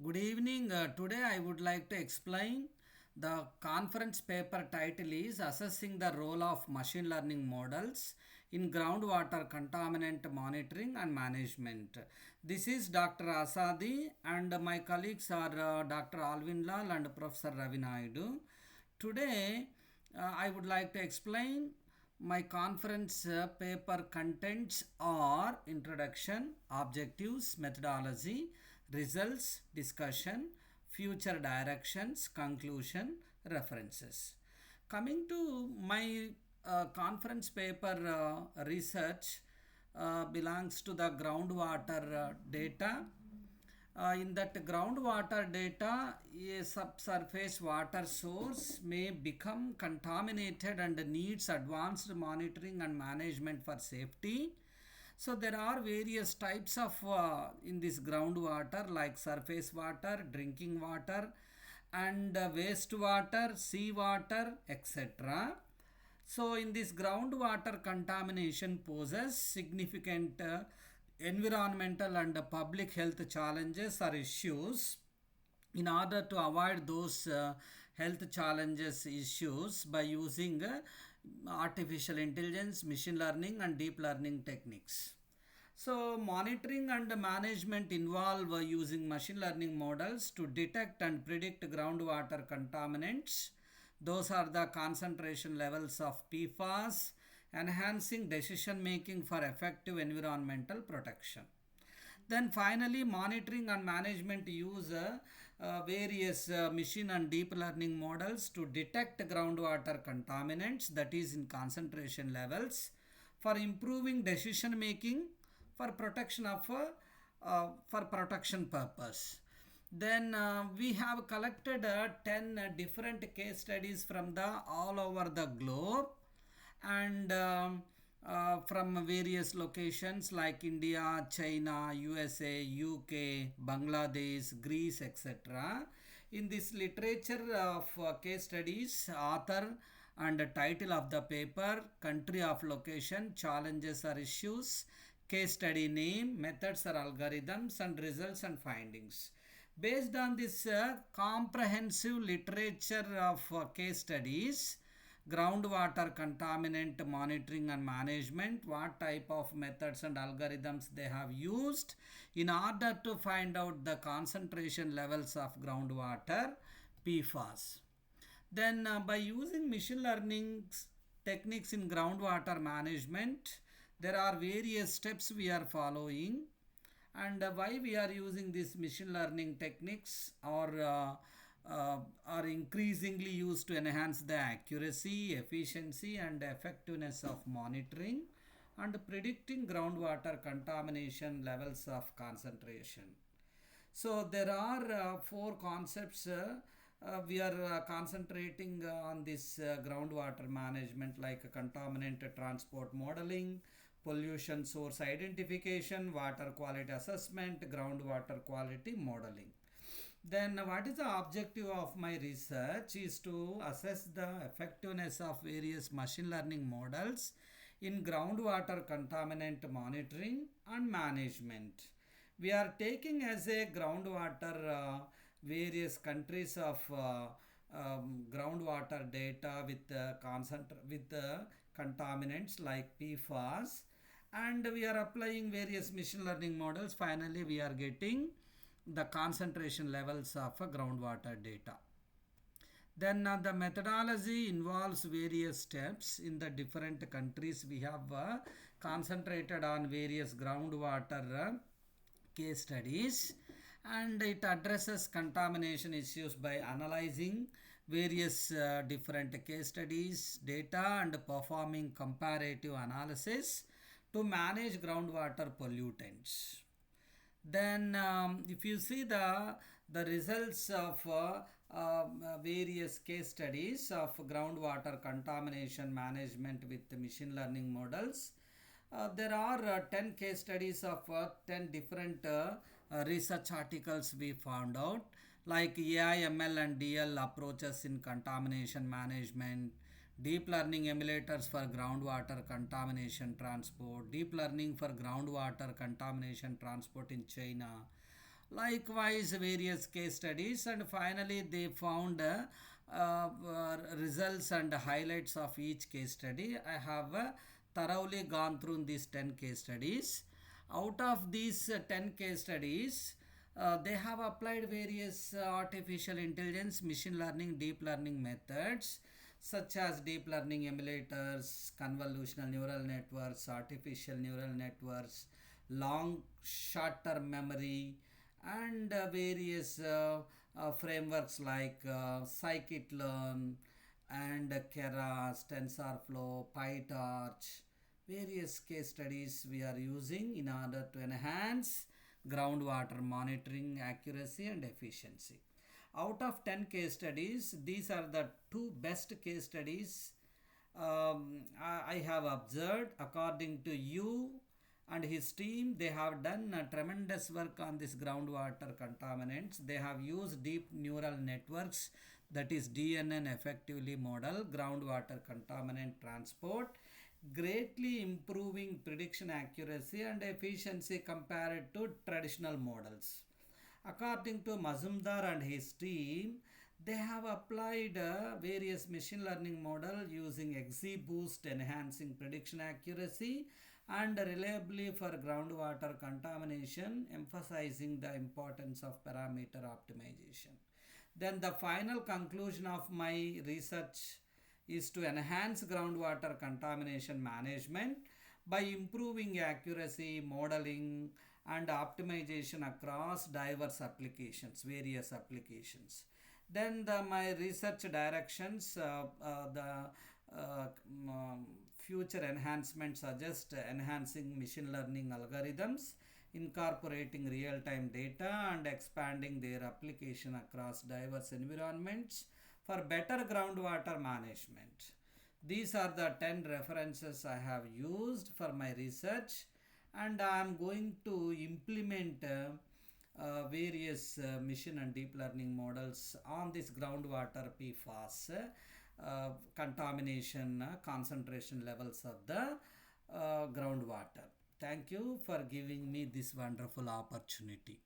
Good evening. Today I would like to explain the conference paper title is Assessing the Role of Machine Learning Models in Groundwater Contaminant Monitoring and Management. This is Dr. Asadi and my colleagues are Dr. Alvin Lal and Professor Ravi Naidu. Today I would like to explain my conference paper contents are introduction, objectives, methodology, results, discussion, future directions, conclusion, references. Coming to my conference paper research belongs to the groundwater data. In that groundwater data, a subsurface water source may become contaminated and needs advanced monitoring and management for safety. So there are various types of in this groundwater like surface water, drinking water, and wastewater, seawater, etc. So in this groundwater contamination poses significant environmental and public health challenges or issues. In order to avoid those health challenges issues by using artificial intelligence, machine learning and deep learning techniques. So monitoring and management involve using machine learning models to detect and predict groundwater contaminants. Those are the concentration levels of PFAS, enhancing decision making for effective environmental protection. Then finally, monitoring and management use various machine and deep learning models to detect groundwater contaminants, that is in concentration levels, for improving decision making for protection of for protection purpose. Then we have collected 10 different case studies from the all over the globe and from various locations like India, China, USA, UK, Bangladesh, Greece, etc. In this literature of case studies, author and title of the paper, country of location, challenges or issues, case study name, methods or algorithms, and results and findings. Based on this comprehensive literature of case studies, groundwater contaminant monitoring and management, what type of methods and algorithms they have used in order to find out the concentration levels of groundwater PFAS. Then by using machine learning techniques in groundwater management, there are various steps we are following, and why we are using these machine learning techniques are increasingly used to enhance the accuracy, efficiency and effectiveness of monitoring and predicting groundwater contamination levels of concentration. So there are four concepts we are concentrating on this groundwater management, like contaminant transport modeling, pollution source identification, water quality assessment, groundwater quality modeling. Then what is the objective of my research is to assess the effectiveness of various machine learning models in groundwater contaminant monitoring and management. We are taking as a groundwater various countries of groundwater data with with contaminants like PFAS, and we are applying various machine learning models. Finally, we are getting the concentration levels of groundwater data. Then the methodology involves various steps. In the different countries, we have concentrated on various groundwater case studies, and it addresses contamination issues by analyzing various different case studies data and performing comparative analysis to manage groundwater pollutants. Then if you see the results of various case studies of groundwater contamination management with machine learning models, there are 10 case studies of 10 different research articles we found out, like AI, ML and DL approaches in contamination management, deep learning emulators for groundwater contamination transport, deep learning for groundwater contamination transport in China, Likewise, various case studies, and finally they found results and highlights of each case study. I have thoroughly gone through these 10 case studies. Out of these 10 case studies, they have applied various artificial intelligence, machine learning, deep learning methods such as deep learning emulators, convolutional neural networks, artificial neural networks, long short term memory, and various frameworks like scikit-learn and keras, tensorflow, pytorch. Various case studies we are using in order to enhance groundwater monitoring accuracy and efficiency. Out of 10 case studies, these are the two best case studies I have observed. According to you and his team, they have done tremendous work on this groundwater contaminants. They have used deep neural networks, that is DNN effectively model groundwater contaminant transport, greatly improving prediction accuracy and efficiency compared to traditional models. According to Mazumdar and his team, they have applied various machine learning model using XGBoost enhancing prediction accuracy and reliably for groundwater contamination, emphasizing the importance of parameter optimization. Then the final conclusion of my research is to enhance groundwater contamination management by improving accuracy, modeling, and optimization across diverse applications, various applications. Then my research directions, the future enhancements suggest enhancing machine learning algorithms, incorporating real-time data and expanding their application across diverse environments for better groundwater management. These are the 10 references I have used for my research, and I am going to implement various machine and deep learning models on this groundwater PFAS contamination concentration levels of the groundwater. Thank you for giving me this wonderful opportunity.